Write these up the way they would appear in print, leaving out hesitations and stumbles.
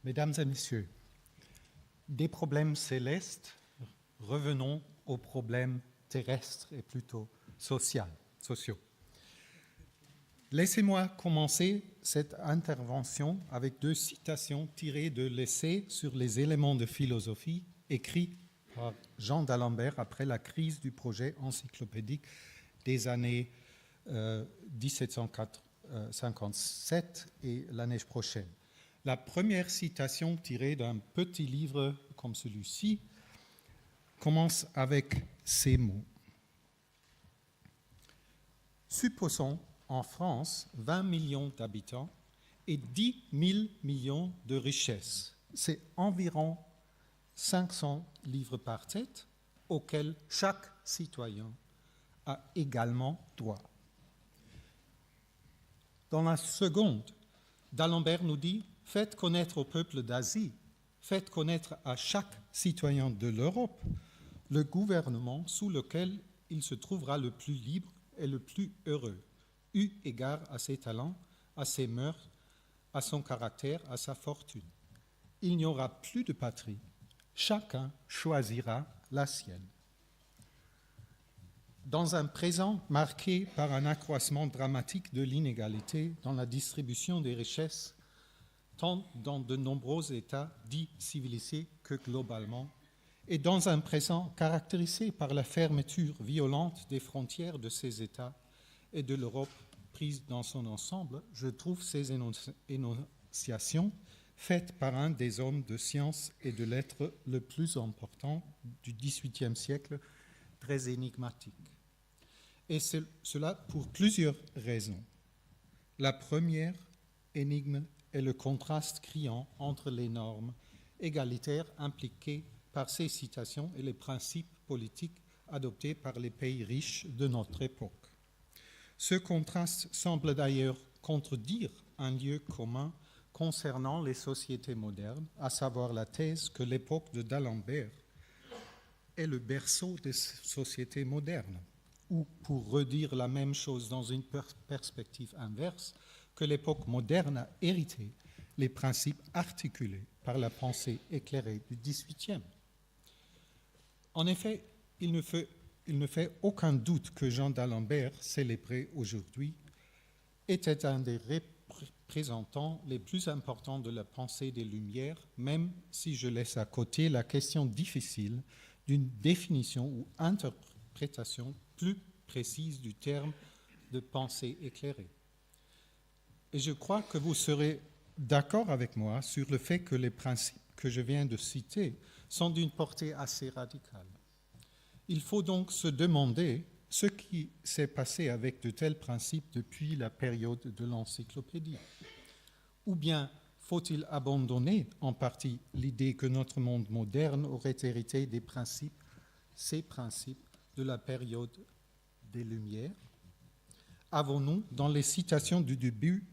Mesdames et messieurs, des problèmes célestes, revenons aux problèmes terrestres et plutôt sociaux. Laissez-moi commencer cette intervention avec deux citations tirées de l'essai sur les éléments de philosophie écrit par Jean d'Alembert après la crise du projet encyclopédique des années 1757 et l'année prochaine. La première citation tirée d'un petit livre comme celui-ci commence avec ces mots. Supposons en France 20 millions d'habitants et 10 000 millions de richesses. C'est environ 500 livres par tête auxquels chaque citoyen a également droit. Dans la seconde, d'Alembert nous dit « Faites connaître au peuple d'Asie, faites connaître à chaque citoyen de l'Europe le gouvernement sous lequel il se trouvera le plus libre et le plus heureux, eu égard à ses talents, à ses mœurs, à son caractère, à sa fortune. Il n'y aura plus de patrie, chacun choisira la sienne. » Dans un présent marqué par un accroissement dramatique de l'inégalité dans la distribution des richesses, tant dans de nombreux États dits civilisés que globalement, et dans un présent caractérisé par la fermeture violente des frontières de ces États et de l'Europe prise dans son ensemble, je trouve ces énonciations faites par un des hommes de science et de lettres le plus important du XVIIIe siècle, très énigmatique. Et cela pour plusieurs raisons. La première énigme est le contraste criant entre les normes égalitaires impliquées par ces citations et les principes politiques adoptés par les pays riches de notre époque. Ce contraste semble d'ailleurs contredire un lieu commun concernant les sociétés modernes, à savoir la thèse que l'époque de d'Alembert est le berceau des sociétés modernes, ou pour redire la même chose dans une perspective inverse, que l'époque moderne a hérité les principes articulés par la pensée éclairée du XVIIIe. En effet, il ne fait aucun doute que Jean d'Alembert, célébré aujourd'hui, était un des représentants les plus importants de la pensée des Lumières, même si je laisse à côté la question difficile d'une définition ou interprétation plus précise du terme de pensée éclairée. Et je crois que vous serez d'accord avec moi sur le fait que les principes que je viens de citer sont d'une portée assez radicale. Il faut donc se demander ce qui s'est passé avec de tels principes depuis la période de l'encyclopédie. Ou bien faut-il abandonner en partie l'idée que notre monde moderne aurait hérité des principes, ces principes de la période des Lumières? Avons-nous, dans les citations du début,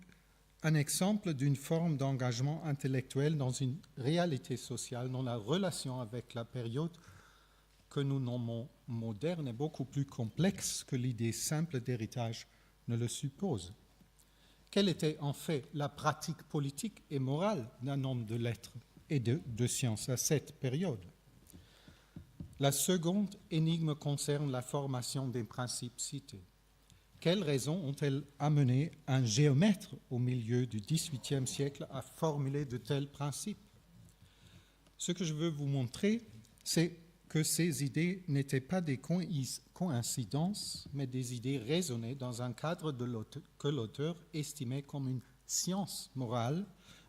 un exemple d'une forme d'engagement intellectuel dans une réalité sociale dont la relation avec la période que nous nommons moderne est beaucoup plus complexe que l'idée simple d'héritage ne le suppose? Quelle était en fait la pratique politique et morale d'un homme de lettres et de sciences à cette période? La seconde énigme concerne la formation des principes cités. Quelles raisons ont-elles amené un géomètre au milieu du XVIIIe siècle à formuler de tels principes? Ce que je veux vous montrer, c'est que ces idées n'étaient pas des coïncidences, mais des idées raisonnées dans un cadre que l'auteur estimait comme une science morale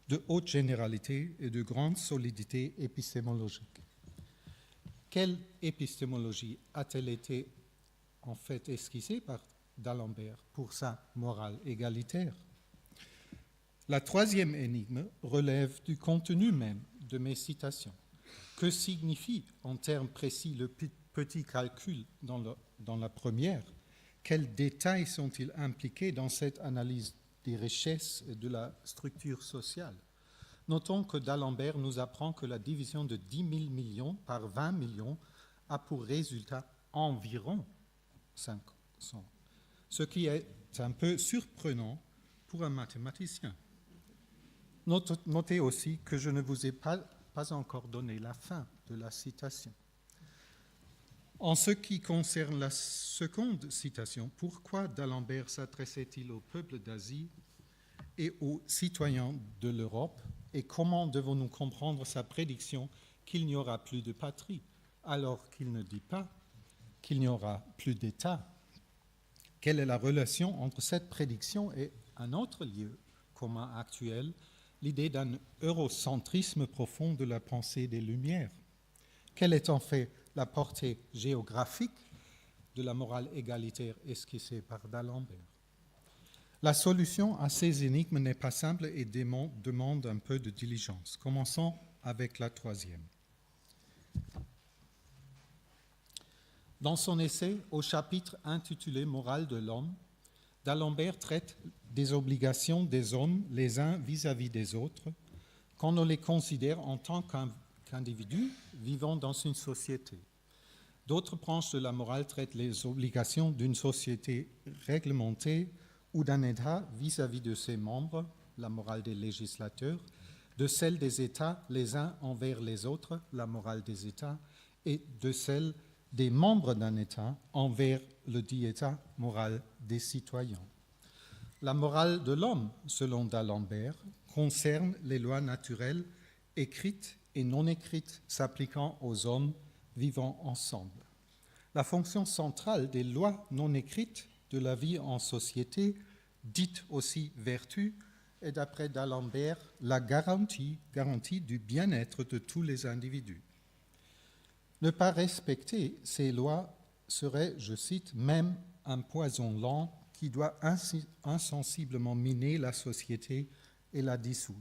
de haute généralité et de grande solidité épistémologique. Quelle épistémologie a-t-elle été en fait esquissée par d'Alembert pour sa morale égalitaire? La troisième énigme relève du contenu même de mes citations. Que signifie en termes précis le petit calcul dans la première? Quels détails sont-ils impliqués dans cette analyse des richesses et de la structure sociale? Notons que d'Alembert nous apprend que la division de 10 000 millions par 20 millions a pour résultat environ 500. Ce qui est un peu surprenant pour un mathématicien. Notez aussi que je ne vous ai pas encore donné la fin de la citation. En ce qui concerne la seconde citation, pourquoi d'Alembert s'adressait-il au peuple d'Asie et aux citoyens de l'Europe, et comment devons-nous comprendre sa prédiction qu'il n'y aura plus de patrie, alors qu'il ne dit pas qu'il n'y aura plus d'État? Quelle est la relation entre cette prédiction et un autre lieu commun actuel, l'idée d'un eurocentrisme profond de la pensée des Lumières? Quelle est en fait la portée géographique de la morale égalitaire esquissée par d'Alembert? La solution à ces énigmes n'est pas simple et demande un peu de diligence. Commençons avec la troisième. Dans son essai au chapitre intitulé « Morale de l'homme », d'Alembert traite des obligations des hommes les uns vis-à-vis des autres quand on les considère en tant qu'individus vivant dans une société. D'autres branches de la morale traitent les obligations d'une société réglementée ou d'un État vis-à-vis de ses membres, la morale des législateurs, de celle des États les uns envers les autres, la morale des États, et de celle des membres d'un État envers le dit État, morale des citoyens. La morale de l'homme, selon d'Alembert, concerne les lois naturelles écrites et non écrites s'appliquant aux hommes vivant ensemble. La fonction centrale des lois non écrites de la vie en société, dite aussi vertu, est d'après d'Alembert la garantie du bien-être de tous les individus. Ne pas respecter ces lois serait, je cite, même un poison lent qui doit insensiblement miner la société et la dissoudre.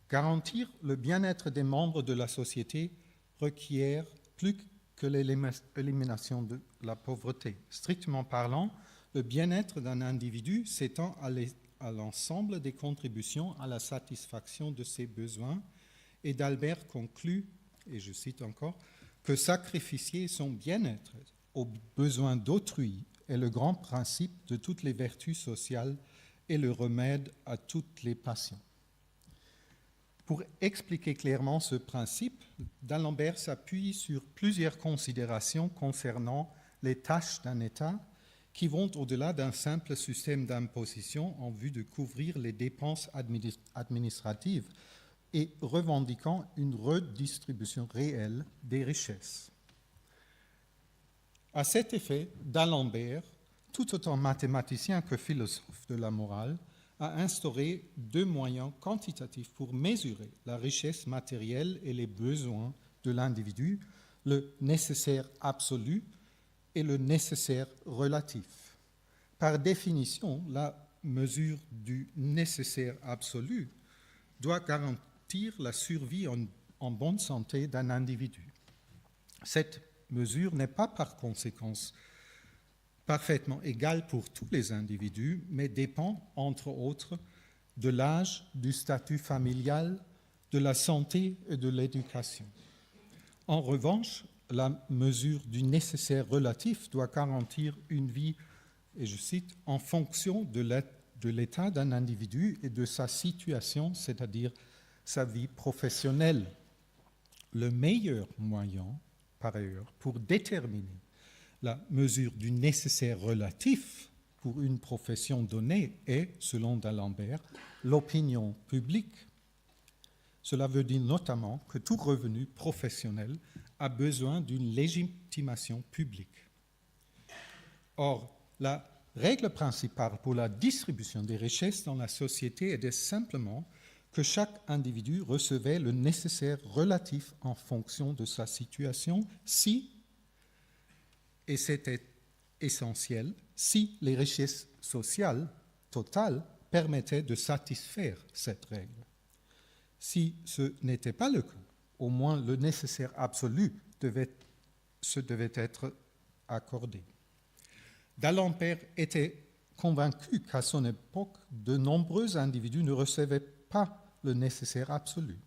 Garantir le bien-être des membres de la société requiert plus que l'élimination de la pauvreté. Strictement parlant, le bien-être d'un individu s'étend à l'ensemble des contributions à la satisfaction de ses besoins, et d'Alembert conclut, et je cite encore, que sacrifier son bien-être aux besoins d'autrui est le grand principe de toutes les vertus sociales et le remède à toutes les passions. Pour expliquer clairement ce principe, d'Alembert s'appuie sur plusieurs considérations concernant les tâches d'un État qui vont au-delà d'un simple système d'imposition en vue de couvrir les dépenses administratives et revendiquant une redistribution réelle des richesses. À cet effet, d'Alembert, tout autant mathématicien que philosophe de la morale, a instauré deux moyens quantitatifs pour mesurer la richesse matérielle et les besoins de l'individu, le nécessaire absolu et le nécessaire relatif. Par définition, la mesure du nécessaire absolu doit garantir la survie en bonne santé d'un individu. Cette mesure n'est pas par conséquence parfaitement égale pour tous les individus, mais dépend, entre autres, de l'âge, du statut familial, de la santé et de l'éducation. En revanche, la mesure du nécessaire relatif doit garantir une vie, et je cite, en fonction de l'état d'un individu et de sa situation, c'est-à-dire sa vie professionnelle. Le meilleur moyen, par ailleurs, pour déterminer la mesure du nécessaire relatif pour une profession donnée est, selon d'Alembert, l'opinion publique. Cela veut dire notamment que tout revenu professionnel a besoin d'une légitimation publique. Or, la règle principale pour la distribution des richesses dans la société était simplement que chaque individu recevait le nécessaire relatif en fonction de sa situation si, et c'était essentiel, si les richesses sociales totales permettaient de satisfaire cette règle. Si ce n'était pas le cas, au moins le nécessaire absolu devait être accordé. D'Alembert était convaincu qu'à son époque, de nombreux individus ne recevaient pas le nécessaire absolu.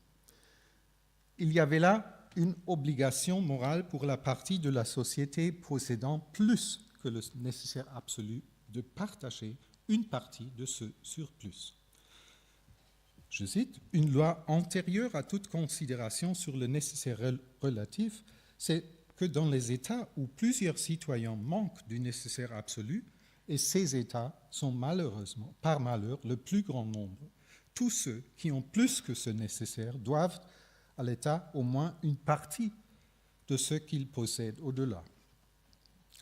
Il y avait là une obligation morale pour la partie de la société possédant plus que le nécessaire absolu de partager une partie de ce surplus. je cite, « Une loi antérieure à toute considération sur le nécessaire relatif, c'est que dans les États où plusieurs citoyens manquent du nécessaire absolu, et ces États sont malheureusement, par malheur, le plus grand nombre, tous ceux qui ont plus que ce nécessaire doivent à l'État au moins une partie de ce qu'ils possèdent au-delà. »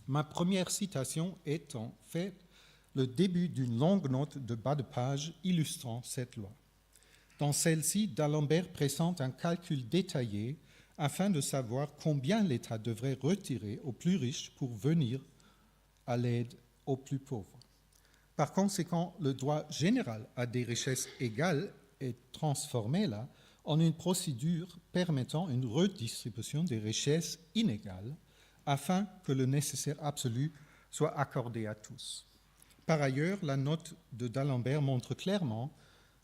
Ma première citation est en fait le début d'une longue note de bas de page illustrant cette loi. Dans celle-ci, d'Alembert présente un calcul détaillé afin de savoir combien l'État devrait retirer aux plus riches pour venir à l'aide aux plus pauvres. Par conséquent, le droit général à des richesses égales est transformé là en une procédure permettant une redistribution des richesses inégales afin que le nécessaire absolu soit accordé à tous. Par ailleurs, la note de d'Alembert montre clairement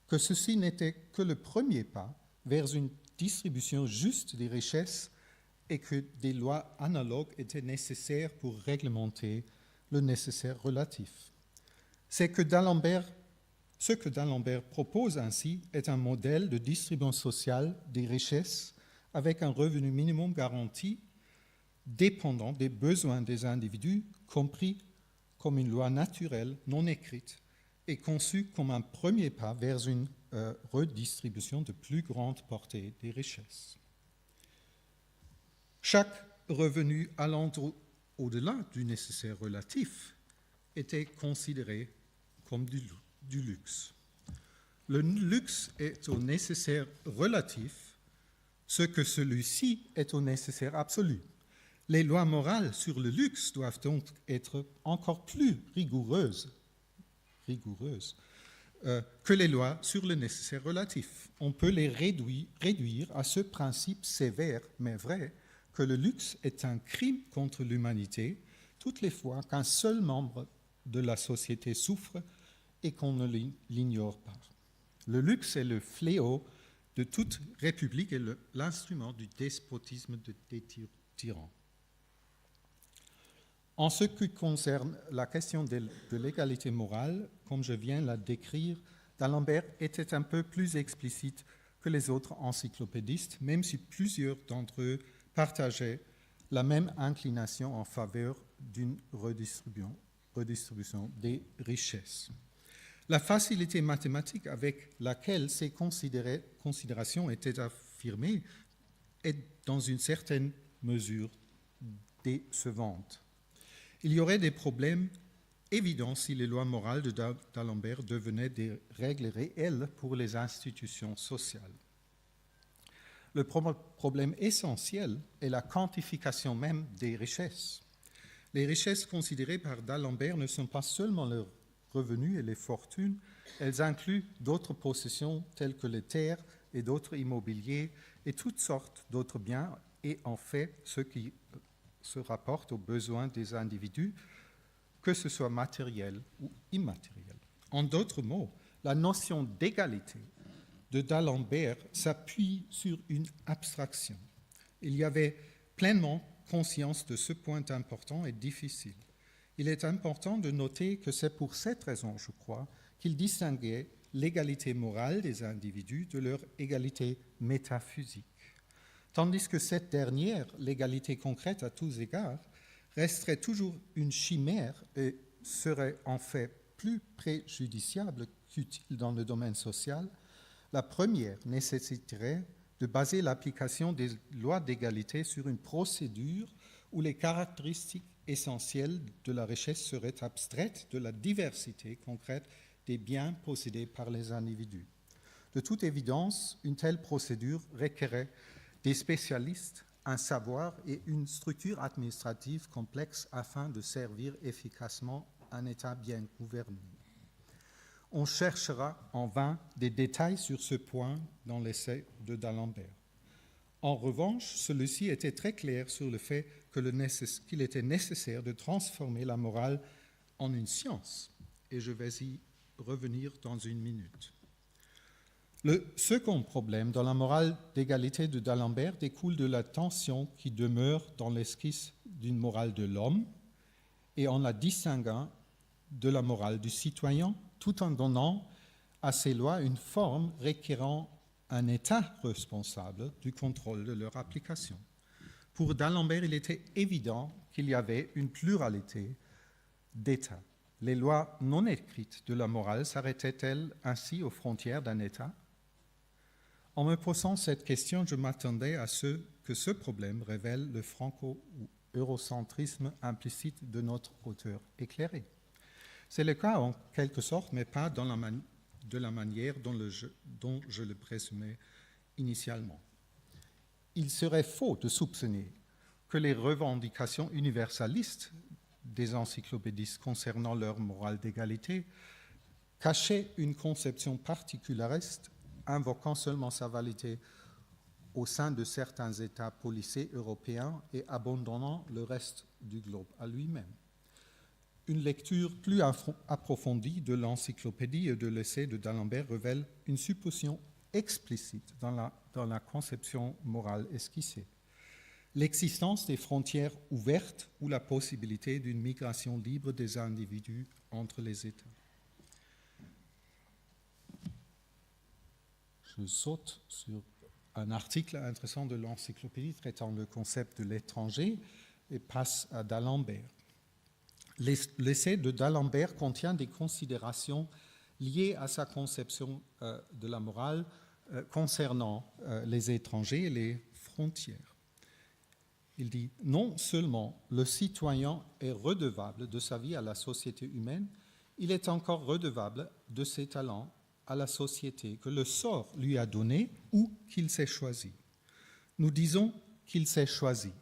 que ceci n'était que le premier pas vers une distribution juste des richesses et que des lois analogues étaient nécessaires pour réglementer le nécessaire relatif. Ce que d'Alembert propose ainsi est un modèle de distribution sociale des richesses avec un revenu minimum garanti dépendant des besoins des individus, compris comme une loi naturelle non écrite et conçue comme un premier pas vers une redistribution de plus grande portée des richesses. Chaque revenu allant au-delà du nécessaire relatif était considéré comme du luxe. Le luxe est au nécessaire relatif ce que celui-ci est au nécessaire absolu. Les lois morales sur le luxe doivent donc être encore plus rigoureuses que les lois sur le nécessaire relatif. On peut les réduire à ce principe sévère mais vrai que le luxe est un crime contre l'humanité toutes les fois qu'un seul membre de la société souffre et qu'on ne l'ignore pas. Le luxe est le fléau de toute république et l'instrument du despotisme des tyrans. En ce qui concerne la question de l'égalité morale, comme je viens de la décrire, d'Alembert était un peu plus explicite que les autres encyclopédistes, même si plusieurs d'entre eux partageaient la même inclination en faveur d'une redistribution des richesses. La facilité mathématique avec laquelle ces considérations étaient affirmées est dans une certaine mesure décevante. Il y aurait des problèmes évidents si les lois morales d'Alembert devenaient des règles réelles pour les institutions sociales. Le problème essentiel est la quantification même des richesses. Les richesses considérées par d'Alembert ne sont pas seulement leurs revenus et les fortunes, elles incluent d'autres possessions telles que les terres et d'autres immobiliers et toutes sortes d'autres biens et en fait ce qui se rapporte aux besoins des individus, que ce soit matériel ou immatériel. En d'autres mots, la notion d'égalité de d'Alembert s'appuie sur une abstraction. Il y avait pleinement conscience de ce point important et difficile. Il est important de noter que c'est pour cette raison, je crois, qu'il distinguait l'égalité morale des individus de leur égalité métaphysique. Tandis que cette dernière, l'égalité concrète à tous égards, resterait toujours une chimère et serait en fait plus préjudiciable qu'utile dans le domaine social, la première nécessiterait de baser l'application des lois d'égalité sur une procédure où les caractéristiques essentielles de la richesse seraient abstraites de la diversité concrète des biens possédés par les individus. De toute évidence, une telle procédure requérait des spécialistes, un savoir et une structure administrative complexe afin de servir efficacement un État bien gouverné. On cherchera en vain des détails sur ce point dans l'essai de d'Alembert. En revanche, celui-ci était très clair sur le fait qu'il était nécessaire de transformer la morale en une science, et je vais y revenir dans une minute. Le second problème dans la morale d'égalité de d'Alembert découle de la tension qui demeure dans l'esquisse d'une morale de l'homme et en la distinguant de la morale du citoyen, tout en donnant à ces lois une forme requérant un État responsable du contrôle de leur application. Pour d'Alembert, il était évident qu'il y avait une pluralité d'États. Les lois non écrites de la morale s'arrêtaient-elles ainsi aux frontières d'un État? En me posant cette question, je m'attendais à ce que ce problème révèle le franco-eurocentrisme implicite de notre auteur éclairé. C'est le cas en quelque sorte, mais pas de la manière dont je le présumais initialement. Il serait faux de soupçonner que les revendications universalistes des encyclopédistes concernant leur morale d'égalité cachaient une conception particulariste invoquant seulement sa validité au sein de certains États policés européens et abandonnant le reste du globe à lui-même. Une lecture plus approfondie de l'encyclopédie et de l'essai de d'Alembert révèle une supposition explicite dans la conception morale esquissée. L'existence des frontières ouvertes ou la possibilité d'une migration libre des individus entre les États. Je saute sur un article intéressant de l'encyclopédie traitant le concept de l'étranger et passe à d'Alembert. L'essai de d'Alembert contient des considérations liées à sa conception de la morale concernant les étrangers et les frontières. Il dit « Non seulement le citoyen est redevable de sa vie à la société humaine, il est encore redevable de ses talents à la société que le sort lui a donné ou qu'il s'est choisi. Nous disons qu'il s'est choisi,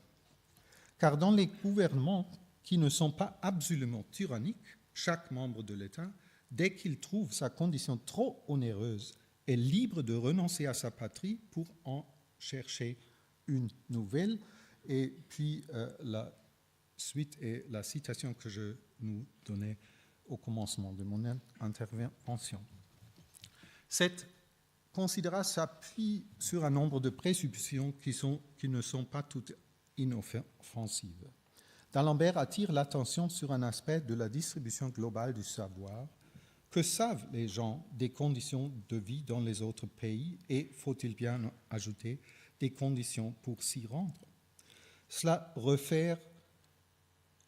car dans les gouvernements qui ne sont pas absolument tyranniques, chaque membre de l'État, dès qu'il trouve sa condition trop onéreuse, est libre de renoncer à sa patrie pour en chercher une nouvelle. » Et puis la suite est la citation que je nous donnais au commencement de mon intervention. Cette considération s'appuie sur un nombre de présuppositions qui ne sont pas toutes inoffensives. D'Alembert attire l'attention sur un aspect de la distribution globale du savoir. Que savent les gens des conditions de vie dans les autres pays et, faut-il bien ajouter, des conditions pour s'y rendre? Cela réfère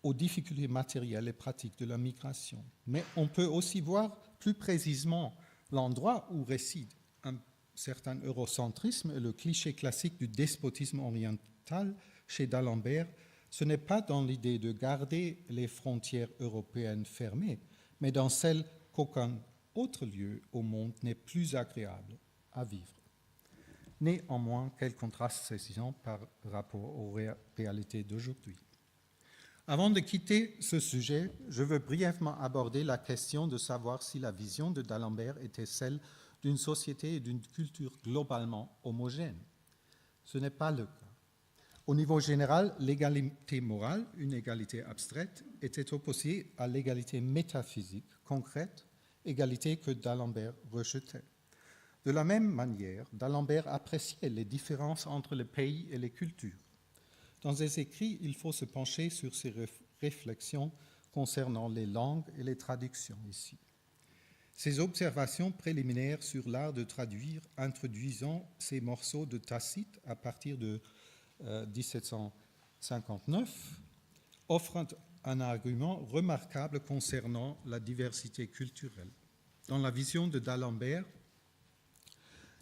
aux difficultés matérielles et pratiques de la migration. Mais on peut aussi voir plus précisément l'endroit où réside un certain eurocentrisme et le cliché classique du despotisme oriental chez d'Alembert. Ce n'est pas dans l'idée de garder les frontières européennes fermées, mais dans celle qu'aucun autre lieu au monde n'est plus agréable à vivre. Néanmoins, quel contraste saisissant par rapport aux réalités d'aujourd'hui. Avant de quitter ce sujet, je veux brièvement aborder la question de savoir si la vision de d'Alembert était celle d'une société et d'une culture globalement homogènes. Ce n'est pas le cas. Au niveau général, l'égalité morale, une égalité abstraite, était opposée à l'égalité métaphysique, concrète, égalité que d'Alembert rejetait. De la même manière, d'Alembert appréciait les différences entre les pays et les cultures. Dans ses écrits, il faut se pencher sur ses réflexions concernant les langues et les traductions ici. Ses observations préliminaires sur l'art de traduire, introduisant ces morceaux de Tacite à partir de 1759, offrent un argument remarquable concernant la diversité culturelle. Dans la vision de d'Alembert,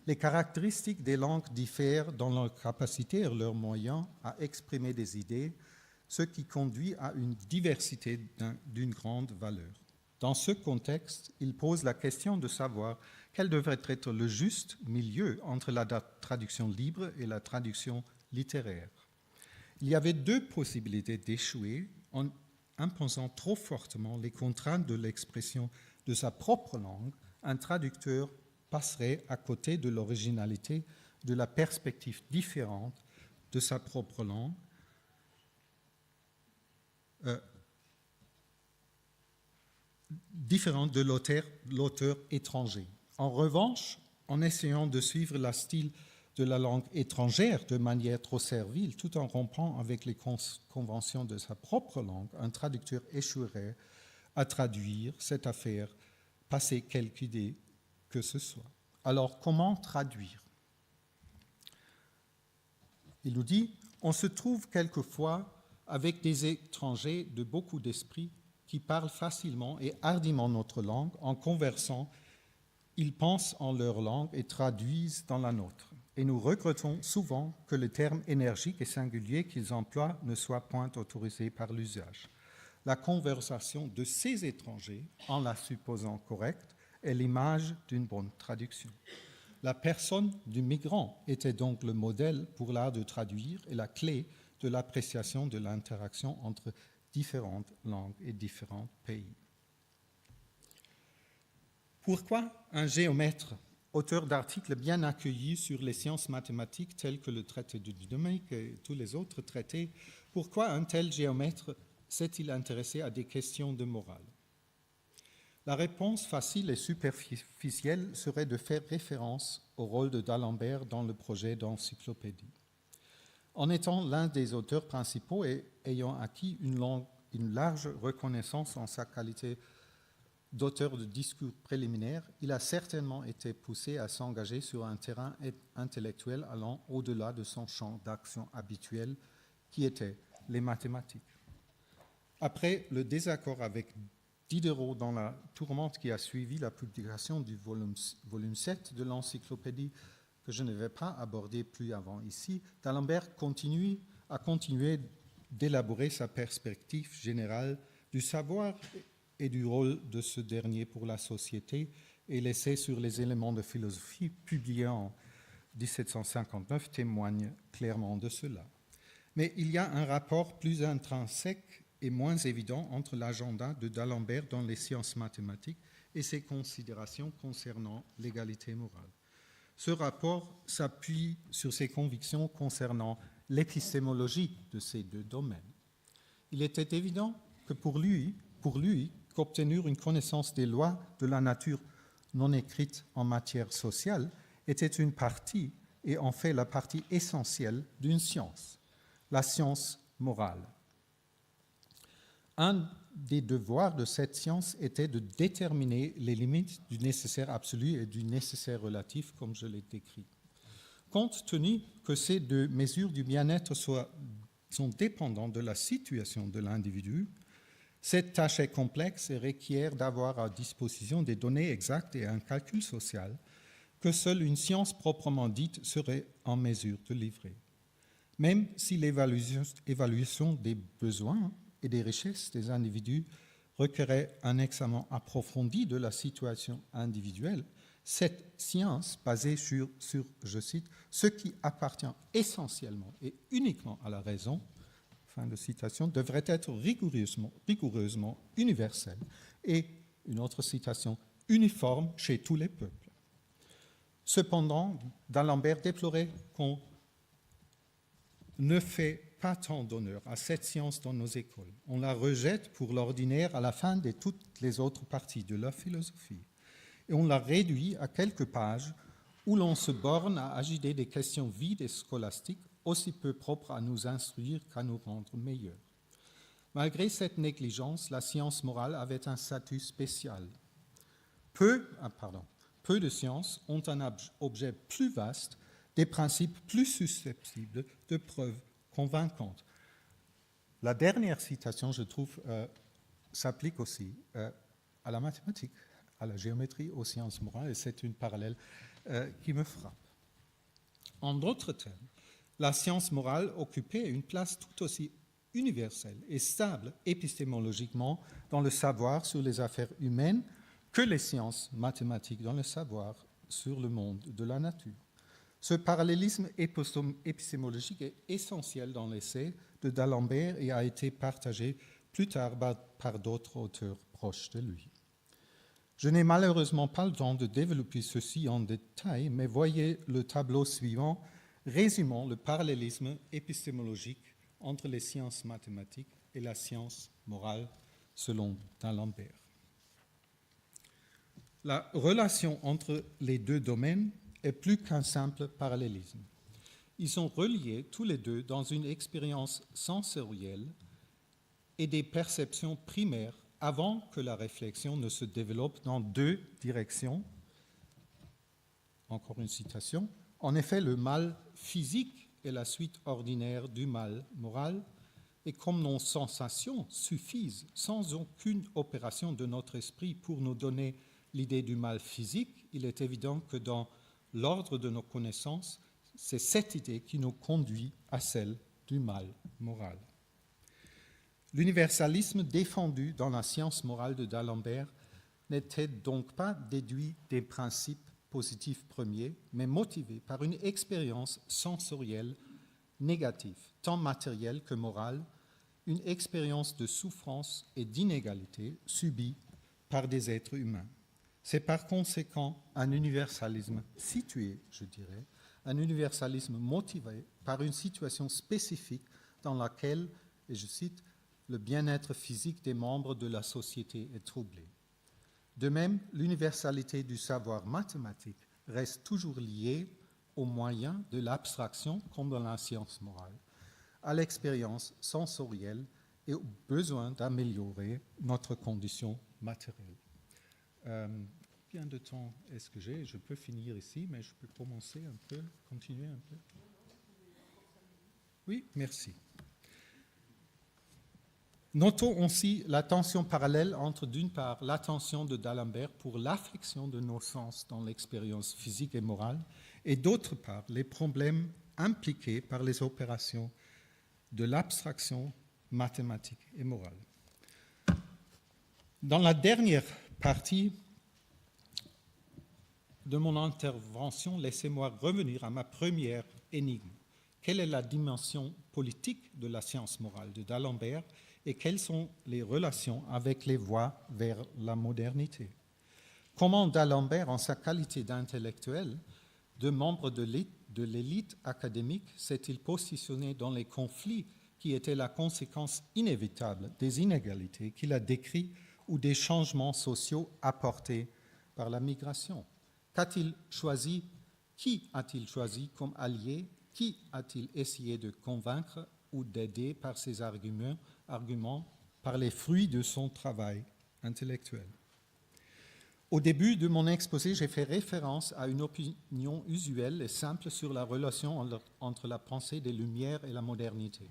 les caractéristiques des langues diffèrent dans leur capacité et leurs moyens à exprimer des idées, ce qui conduit à une diversité d'une grande valeur. Dans ce contexte, il pose la question de savoir quel devrait être le juste milieu entre la traduction libre et la traduction littéraire. Il y avait deux possibilités d'échouer en imposant trop fortement les contraintes de l'expression de sa propre langue. Un traducteur passerait à côté de l'originalité, de la perspective différente de sa propre langue, différente de l'auteur étranger. En revanche, en essayant de suivre le style de la langue étrangère de manière trop servile, tout en rompant avec les conventions de sa propre langue, un traducteur échouerait à traduire cette affaire, passer quelques idées que ce soit. Alors, comment traduire? Il nous dit, on se trouve quelquefois avec des étrangers de beaucoup d'esprit qui parlent facilement et hardiment notre langue. En conversant, ils pensent en leur langue et traduisent dans la nôtre. Et nous regrettons souvent que le terme énergique et singulier qu'ils emploient ne soit point autorisé par l'usage. La conversation de ces étrangers, en la supposant correcte, est l'image d'une bonne traduction. La personne du migrant était donc le modèle pour l'art de traduire et la clé de l'appréciation de l'interaction entre différentes langues et différents pays. Pourquoi un géomètre, auteur d'articles bien accueillis sur les sciences mathématiques tels que le traité de dynamique et tous les autres traités, pourquoi un tel géomètre s'est-il intéressé à des questions de morale? La réponse facile et superficielle serait de faire référence au rôle de d'Alembert dans le projet d'encyclopédie. En étant l'un des auteurs principaux et ayant acquis une large reconnaissance en sa qualité d'auteur de discours préliminaires, il a certainement été poussé à s'engager sur un terrain intellectuel allant au-delà de son champ d'action habituel, qui était les mathématiques. Après le désaccord avec Diderot dans la tourmente qui a suivi la publication du volume 7 de l'encyclopédie, que je ne vais pas aborder plus avant ici, d'Alembert a continué d'élaborer sa perspective générale du savoir et du rôle de ce dernier pour la société, et l'essai sur les éléments de philosophie publié en 1759 témoigne clairement de cela. Mais il y a un rapport plus intrinsèque et moins évident entre l'agenda de d'Alembert dans les sciences mathématiques et ses considérations concernant l'égalité morale. Ce rapport s'appuie sur ses convictions concernant l'épistémologie de ces deux domaines. Il était évident que pour lui qu'obtenir une connaissance des lois de la nature non écrites en matière sociale était une partie, et en fait la partie essentielle d'une science, la science morale. Un des devoirs de cette science était de déterminer les limites du nécessaire absolu et du nécessaire relatif, comme je l'ai décrit. Compte tenu que ces deux mesures du bien-être sont dépendantes de la situation de l'individu, cette tâche est complexe et requiert d'avoir à disposition des données exactes et un calcul social que seule une science proprement dite serait en mesure de livrer. Même si l'évaluation des besoins et des richesses des individus requérait un examen approfondi de la situation individuelle, cette science basée sur, je cite, « ce qui appartient essentiellement et uniquement à la raison », fin de citation, devrait être rigoureusement universelle et, une autre citation, uniforme chez tous les peuples. Cependant, d'Alembert déplorait qu'on ne fait pas tant d'honneur à cette science dans nos écoles. On la rejette pour l'ordinaire à la fin de toutes les autres parties de la philosophie. Et on la réduit à quelques pages où l'on se borne à agiter des questions vides et scolastiques, aussi peu propres à nous instruire qu'à nous rendre meilleurs. Malgré cette négligence, la science morale avait un statut spécial. Peu de sciences ont un objet plus vaste, des principes plus susceptibles de preuves convaincantes. La dernière citation, je trouve, s'applique aussi à la mathématique, à la géométrie, aux sciences morales, et c'est une parallèle qui me frappe. En d'autres termes, la science morale occupait une place tout aussi universelle et stable épistémologiquement dans le savoir sur les affaires humaines que les sciences mathématiques dans le savoir sur le monde de la nature. Ce parallélisme épistémologique est essentiel dans l'essai de d'Alembert et a été partagé plus tard par d'autres auteurs proches de lui. Je n'ai malheureusement pas le temps de développer ceci en détail, mais voyez le tableau suivant résumant le parallélisme épistémologique entre les sciences mathématiques et la science morale selon d'Alembert. La relation entre les deux domaines est plus qu'un simple parallélisme. Ils sont reliés tous les deux dans une expérience sensorielle et des perceptions primaires avant que la réflexion ne se développe dans deux directions, encore une citation, « En effet, le mal physique est la suite ordinaire du mal moral, et comme nos sensations suffisent sans aucune opération de notre esprit pour nous donner l'idée du mal physique, il est évident que dans l'ordre de nos connaissances, c'est cette idée qui nous conduit à celle du mal moral. » L'universalisme défendu dans la science morale de d'Alembert n'était donc pas déduit des principes positifs premiers, mais motivé par une expérience sensorielle négative, tant matérielle que morale, une expérience de souffrance et d'inégalité subie par des êtres humains. C'est par conséquent un universalisme situé, je dirais, un universalisme motivé par une situation spécifique dans laquelle, et je cite, le bien-être physique des membres de la société est troublé. De même, l'universalité du savoir mathématique reste toujours liée aux moyens de l'abstraction, comme dans la science morale, à l'expérience sensorielle et au besoin d'améliorer notre condition matérielle. Combien de temps est-ce que j'ai? Je peux finir ici, mais je peux commencer un peu, continuer un peu. Oui, merci. Notons aussi la tension parallèle entre, d'une part, l'attention de d'Alembert pour l'affection de nos sens dans l'expérience physique et morale, et d'autre part, les problèmes impliqués par les opérations de l'abstraction mathématique et morale. Dans la dernière partie de mon intervention, laissez-moi revenir à ma première énigme. Quelle est la dimension politique de la science morale de d'Alembert et quelles sont les relations avec les voies vers la modernité? Comment d'Alembert, en sa qualité d'intellectuel, de membre de l'élite académique, s'est-il positionné dans les conflits qui étaient la conséquence inévitable des inégalités qu'il a décrits ou des changements sociaux apportés par la migration? Qu'a-t-il choisi? Qui a-t-il choisi comme allié? Qui a-t-il essayé de convaincre ou d'aider par ses arguments, par les fruits de son travail intellectuel? Au début de mon exposé, j'ai fait référence à une opinion usuelle et simple sur la relation entre la pensée des Lumières et la modernité.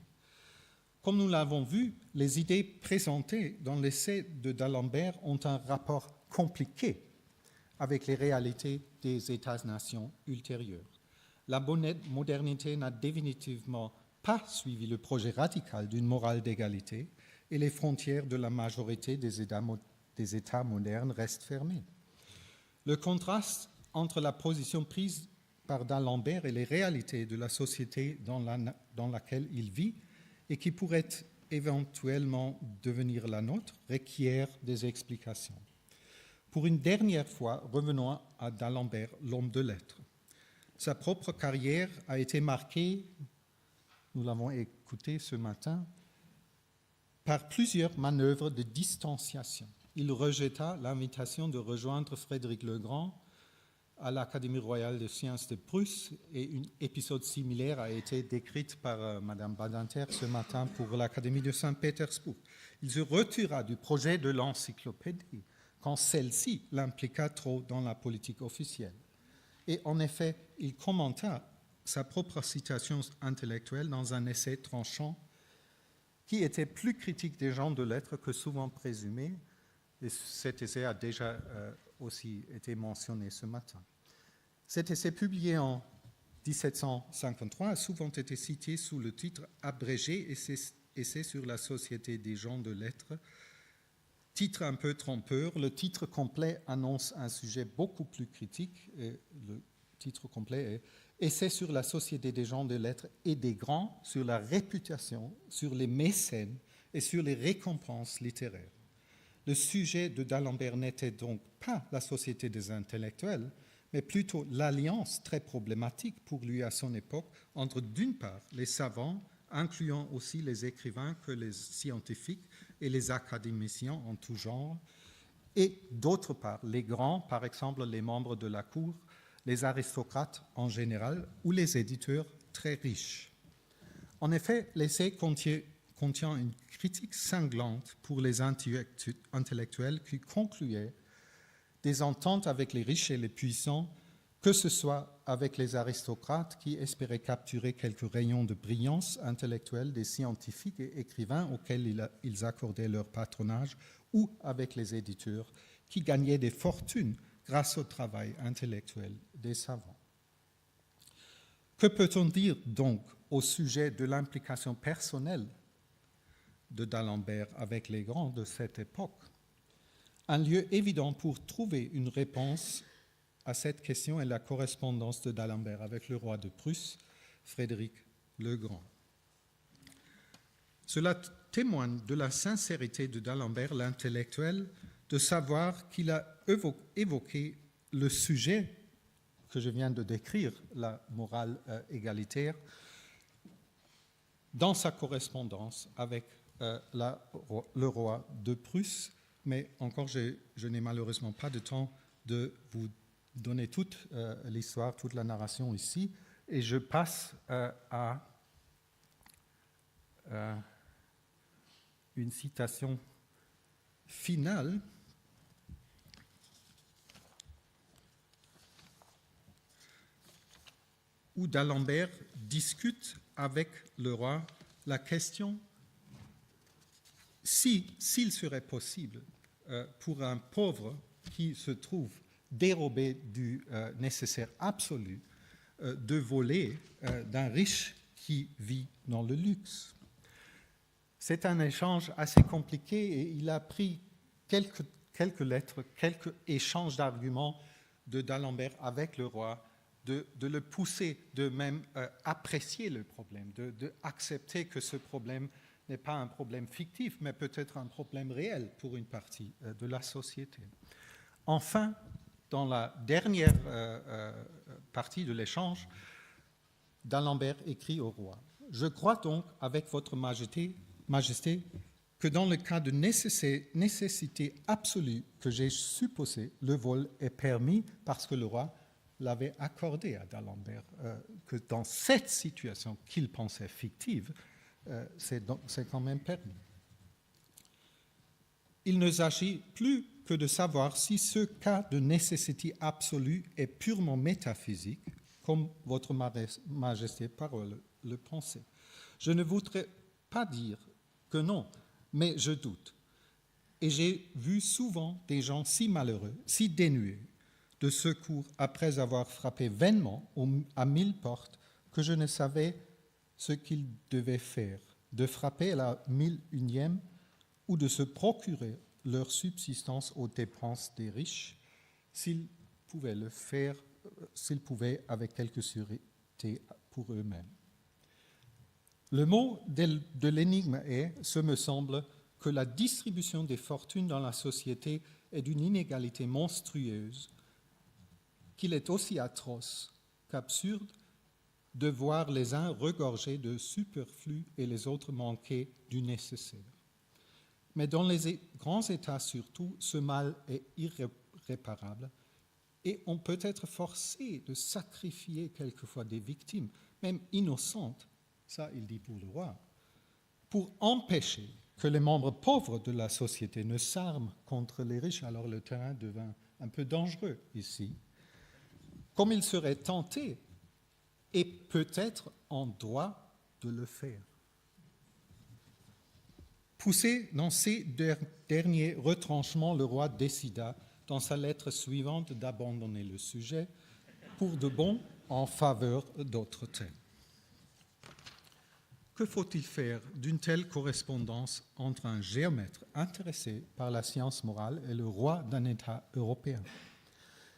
Comme nous l'avons vu, les idées présentées dans l'essai de d'Alembert ont un rapport compliqué avec les réalités des États-nations ultérieurs. La modernité n'a définitivement pas suivi le projet radical d'une morale d'égalité et les frontières de la majorité des États modernes restent fermées. Le contraste entre la position prise par d'Alembert et les réalités de la société dans laquelle il vit et qui pourrait éventuellement devenir la nôtre requiert des explications. Pour une dernière fois, revenons à d'Alembert, l'homme de lettres. Sa propre carrière a été marquée, nous l'avons écouté ce matin, par plusieurs manœuvres de distanciation. Il rejeta l'invitation de rejoindre Frédéric Legrand à l'Académie royale de sciences de Prusse et un épisode similaire a été décrit par Mme Badinter ce matin pour l'Académie de Saint-Pétersbourg. Il se retira du projet de l'encyclopédie quand celle-ci l'impliqua trop dans la politique officielle. Et en effet, il commenta sa propre situation intellectuelle dans un essai tranchant qui était plus critique des gens de lettres que souvent présumé, et cet essai a déjà aussi été mentionné ce matin. Cet essai publié en 1753 a souvent été cité sous le titre abrégé « Essai sur la société des gens de lettres », titre un peu trompeur. Le titre complet annonce un sujet beaucoup plus critique. Et le titre complet est « Essai sur la société des gens de lettres et des grands, sur la réputation, sur les mécènes et sur les récompenses littéraires ». Le sujet de d'Alembert n'était donc pas la société des intellectuels, mais plutôt l'alliance très problématique pour lui à son époque entre, d'une part, les savants, incluant aussi les écrivains que les scientifiques et les académiciens en tout genre, et d'autre part, les grands, par exemple les membres de la cour, les aristocrates en général ou les éditeurs très riches. En effet, l'essai contient une critique cinglante pour les intellectuels qui concluaient des ententes avec les riches et les puissants que ce soit avec les aristocrates qui espéraient capturer quelques rayons de brillance intellectuelle des scientifiques et écrivains auxquels ils accordaient leur patronage, ou avec les éditeurs qui gagnaient des fortunes grâce au travail intellectuel des savants. Que peut-on dire donc au sujet de l'implication personnelle de d'Alembert avec les grands de cette époque? Un lieu évident pour trouver une réponse à cette question est la correspondance de d'Alembert avec le roi de Prusse, Frédéric le Grand. Cela témoigne de la sincérité de d'Alembert, l'intellectuel, de savoir qu'il a évoqué le sujet que je viens de décrire, la morale égalitaire, dans sa correspondance avec le roi de Prusse. Mais encore, je n'ai malheureusement pas de temps de vous donner toute l'histoire, toute la narration ici, et je passe à une citation finale où d'Alembert discute avec le roi la question s'il serait possible pour un pauvre qui se trouve dérobé du nécessaire absolu de voler d'un riche qui vit dans le luxe. C'est un échange assez compliqué et il a pris quelques lettres, quelques échanges d'arguments de d'Alembert avec le roi, de le pousser de même apprécier le problème, de accepter que ce problème n'est pas un problème fictif, mais peut-être un problème réel pour une partie de la société. Enfin, dans la dernière partie de l'échange, d'Alembert écrit au roi: « Je crois donc, avec votre majesté, que dans le cas de nécessité absolue que j'ai supposé, le vol est permis parce que le roi l'avait accordé à d'Alembert, que dans cette situation qu'il pensait fictive, c'est quand même permis. Il ne s'agit plus que de savoir si ce cas de nécessité absolue est purement métaphysique, comme votre majesté parole le pensait. Je ne voudrais pas dire que non, mais je doute. Et j'ai vu souvent des gens si malheureux, si dénués de secours après avoir frappé vainement à 1000 portes que je ne savais ce qu'ils devaient faire, de frapper à la 1001e ou de se procurer leur subsistance aux dépenses des riches, s'ils pouvaient le faire, s'ils pouvaient avec quelque sûreté pour eux-mêmes. Le mot de l'énigme est, ce me semble, que la distribution des fortunes dans la société est d'une inégalité monstrueuse, qu'il est aussi atroce qu'absurde de voir les uns regorger de superflu et les autres manquer du nécessaire. Mais dans les grands États surtout, ce mal est irréparable et on peut être forcé de sacrifier quelquefois des victimes, même innocentes, ça il dit pour le roi, pour empêcher que les membres pauvres de la société ne s'arment contre les riches. Alors le terrain devint un peu dangereux ici. Comme il serait tenté et peut-être en droit de le faire. Poussé dans ces derniers retranchements, le roi décida, dans sa lettre suivante, d'abandonner le sujet pour de bon en faveur d'autres thèmes. Que faut-il faire d'une telle correspondance entre un géomètre intéressé par la science morale et le roi d'un État européen?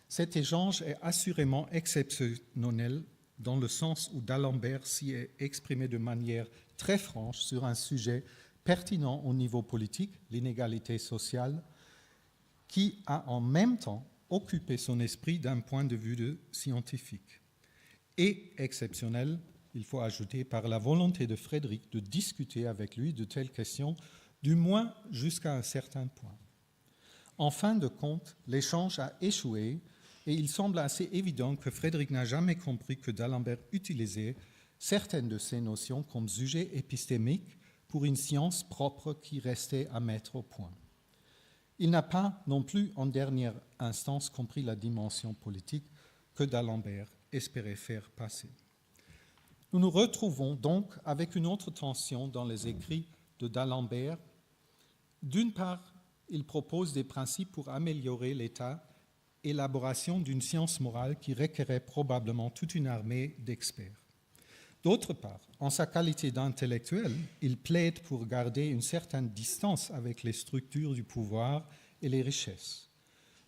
Cet échange est assurément exceptionnel dans le sens où d'Alembert s'y est exprimé de manière très franche sur un sujet pertinent au niveau politique, l'inégalité sociale, qui a en même temps occupé son esprit d'un point de vue de scientifique. Et exceptionnel, il faut ajouter, par la volonté de Frédéric de discuter avec lui de telles questions, du moins jusqu'à un certain point. En fin de compte, l'échange a échoué et il semble assez évident que Frédéric n'a jamais compris que d'Alembert utilisait certaines de ces notions comme sujet épistémique pour une science propre qui restait à mettre au point. Il n'a pas non plus, en dernière instance, compris la dimension politique que d'Alembert espérait faire passer. Nous nous retrouvons donc avec une autre tension dans les écrits de d'Alembert. D'une part, il propose des principes pour améliorer l'état, élaboration d'une science morale qui requérait probablement toute une armée d'experts. D'autre part, en sa qualité d'intellectuel, il plaide pour garder une certaine distance avec les structures du pouvoir et les richesses.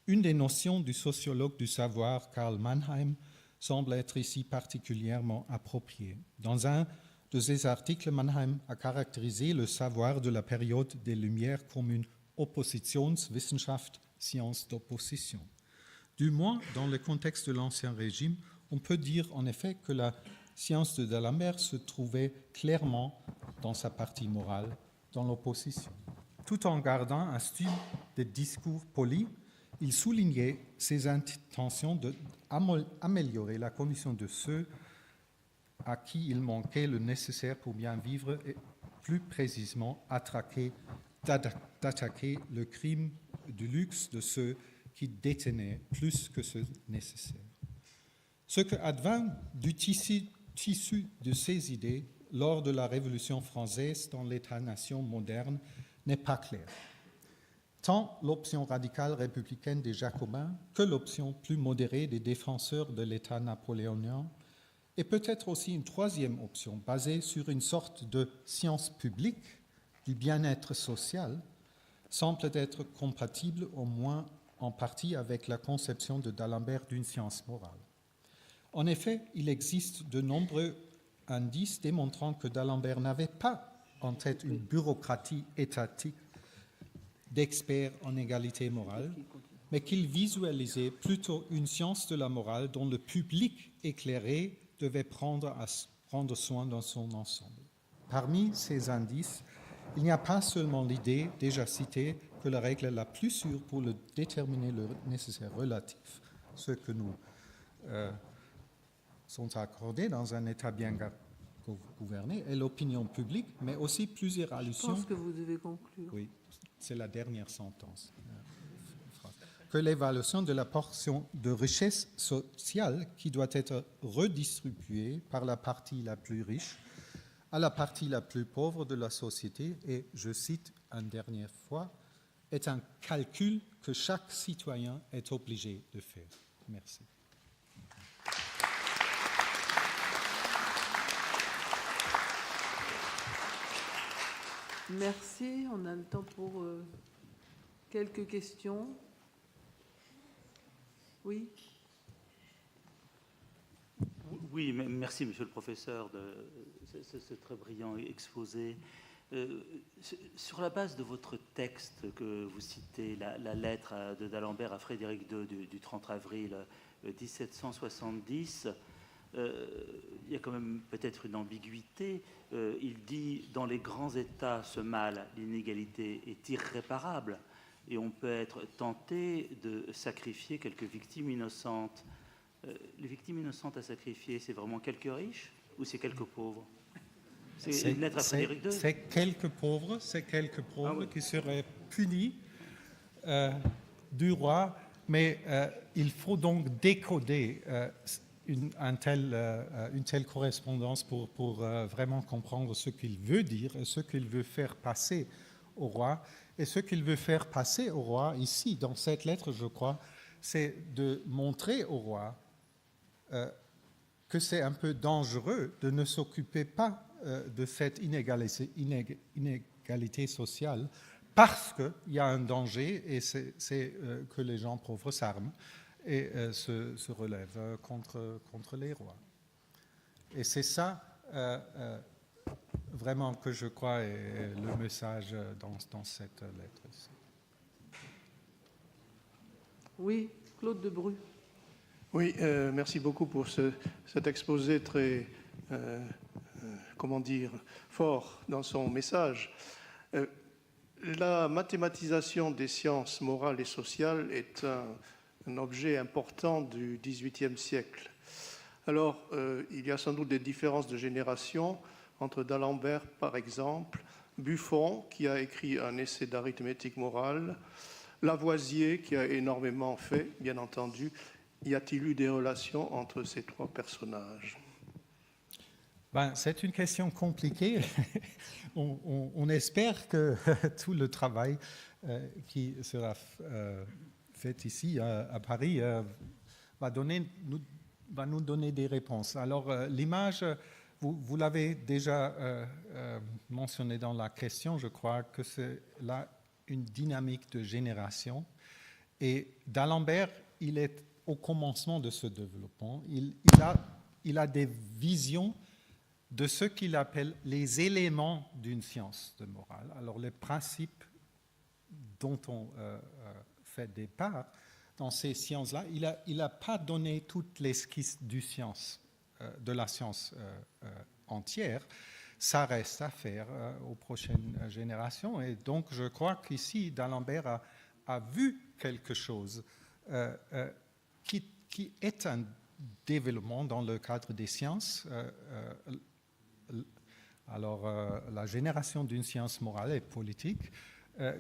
Une des notions du sociologue du savoir, Karl Mannheim, semble être ici particulièrement appropriée. Dans un de ses articles, Mannheim a caractérisé le savoir de la période des Lumières comme une Oppositionswissenschaft, science d'opposition. Du moins, dans le contexte de l'Ancien Régime, on peut dire en effet que la science de d'Alembert se trouvait clairement dans sa partie morale, dans l'opposition. Tout en gardant un style de discours poli, il soulignait ses intentions d'améliorer la condition de ceux à qui il manquait le nécessaire pour bien vivre et plus précisément d'attaquer le crime du luxe de ceux qui détenaient plus que ce nécessaire. Ce que advint du tissu de ces idées lors de la Révolution française dans l'État-nation moderne n'est pas clair. Tant l'option radicale républicaine des Jacobins que l'option plus modérée des défenseurs de l'État napoléonien et peut-être aussi une troisième option basée sur une sorte de science publique du bien-être social semble être compatible au moins en partie avec la conception de d'Alembert d'une science morale. En effet, il existe de nombreux indices démontrant que d'Alembert n'avait pas en tête une bureaucratie étatique d'experts en égalité morale, mais qu'il visualisait plutôt une science de la morale dont le public éclairé devait prendre soin dans son ensemble. Parmi ces indices, il n'y a pas seulement l'idée déjà citée que la règle la plus sûre pour déterminer le nécessaire relatif, ce que nous sont accordés dans un État bien gouverné, est l'opinion publique, mais aussi plusieurs allusions. Je pense que vous devez conclure. Oui, c'est la dernière sentence. Que l'évaluation de la portion de richesse sociale qui doit être redistribuée par la partie la plus riche à la partie la plus pauvre de la société et, je cite une dernière fois, est un calcul que chaque citoyen est obligé de faire. Merci. Merci. On a le temps pour quelques questions. Oui. Oui, merci Monsieur le Professeur de ce très brillant exposé. Sur la base de votre texte que vous citez, la lettre de d'Alembert à Frédéric II du 30 avril 1770, il y a quand même peut-être une ambiguïté. Il dit « Dans les grands États, ce mal, l'inégalité, est irréparable et on peut être tenté de sacrifier quelques victimes innocentes. » Les victimes innocentes à sacrifier, c'est vraiment quelques riches ou c'est quelques pauvres? C'est une lettre à Frédéric II. C'est quelques pauvres oui, qui seraient punis du roi, mais il faut donc décoder une telle correspondance pour vraiment comprendre ce qu'il veut dire et ce qu'il veut faire passer au roi. Et ce qu'il veut faire passer au roi ici, dans cette lettre, je crois, c'est de montrer au roi que c'est un peu dangereux de ne s'occuper pas de cette inégalité sociale parce qu'il y a un danger et c'est que les gens pauvres s'arment et se relèvent contre les rois. Et c'est ça vraiment que je crois est le message dans cette lettre-ci. Oui, Claude Debru. Oui, merci beaucoup pour cet exposé très, fort dans son message. La mathématisation des sciences morales et sociales est un objet important du XVIIIe siècle. Alors, il y a sans doute des différences de génération entre d'Alembert, par exemple, Buffon, qui a écrit un essai d'arithmétique morale, Lavoisier, qui a énormément fait, bien entendu, y a-t-il eu des relations entre ces trois personnages? C'est une question compliquée. On espère que tout le travail qui sera fait ici à Paris va nous donner des réponses. Alors, l'image, vous l'avez déjà mentionné dans la question, je crois que c'est là une dynamique de génération. Et d'Alembert, il est au commencement de ce développement. Il a des visions de ce qu'il appelle les éléments d'une science de morale. Alors, les principes dont on fait départ dans ces sciences-là, il n'a pas donné toute l'esquisse de la science entière. Ça reste à faire aux prochaines générations. Et donc, je crois qu'ici, d'Alembert a vu quelque chose qui est un développement dans le cadre des sciences. Alors, la génération d'une science morale et politique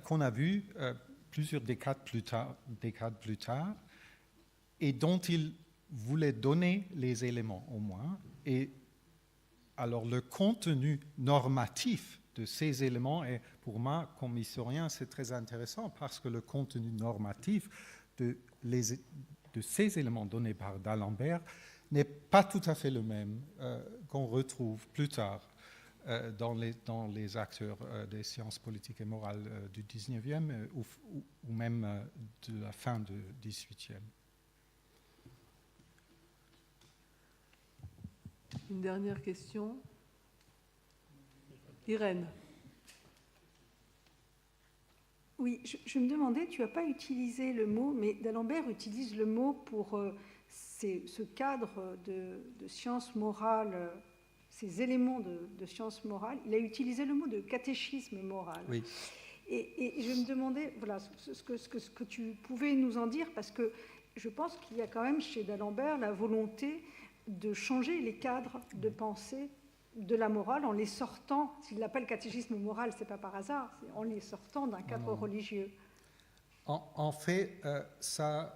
qu'on a vu plusieurs décades plus tard et dont il voulait donner les éléments au moins. Et alors, le contenu normatif de ces éléments est, pour moi, comme historien, c'est très intéressant parce que le contenu normatif de ces éléments donnés par d'Alembert n'est pas tout à fait le même qu'on retrouve plus tard dans les acteurs des sciences politiques et morales du 19e ou même de la fin du 18e. Une dernière question. Irène. Oui, je me demandais, tu n'as pas utilisé le mot, mais d'Alembert utilise le mot pour ce cadre de science morale, ces éléments de science morale. Il a utilisé le mot de catéchisme moral. Oui. Et je me demandais, voilà, ce que tu pouvais nous en dire, parce que je pense qu'il y a quand même chez d'Alembert la volonté de changer les cadres de pensée de la morale en les sortant, s'il l'appelle catéchisme moral, ce n'est pas par hasard, c'est en les sortant d'un cadre religieux. En fait, ça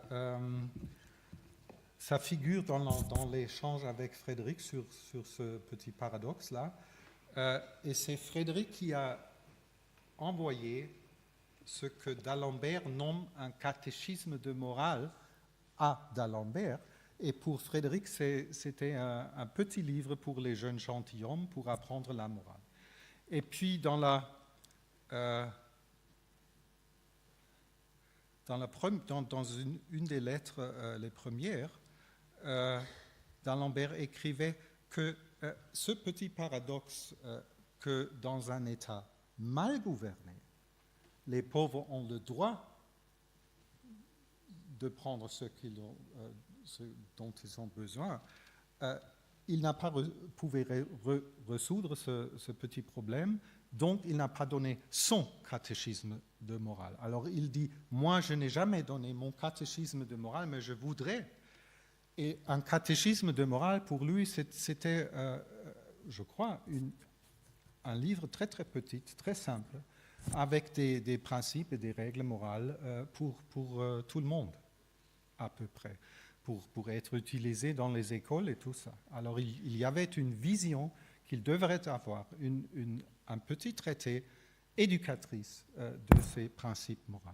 figure dans l'échange avec Frédéric sur ce petit paradoxe-là. Et c'est Frédéric qui a envoyé ce que d'Alembert nomme un catéchisme de morale à d'Alembert. Et pour Frédéric, c'était un petit livre pour les jeunes gentilshommes pour apprendre la morale. Et puis, dans une des lettres, les premières, d'Alembert écrivait que ce petit paradoxe que dans un État mal gouverné, les pauvres ont le droit de prendre ce dont ils ont besoin, il n'a pas pu résoudre ce petit problème, donc il n'a pas donné son catéchisme de morale. Alors il dit, moi je n'ai jamais donné mon catéchisme de morale, mais je voudrais. Et un catéchisme de morale, pour lui, c'était, je crois, un livre très très petit, très simple, avec des principes et des règles morales pour tout le monde, à peu près. Pour être utilisé dans les écoles et tout ça. Alors, il y avait une vision qu'il devrait avoir, un petit traité éducatrice de ces principes moraux.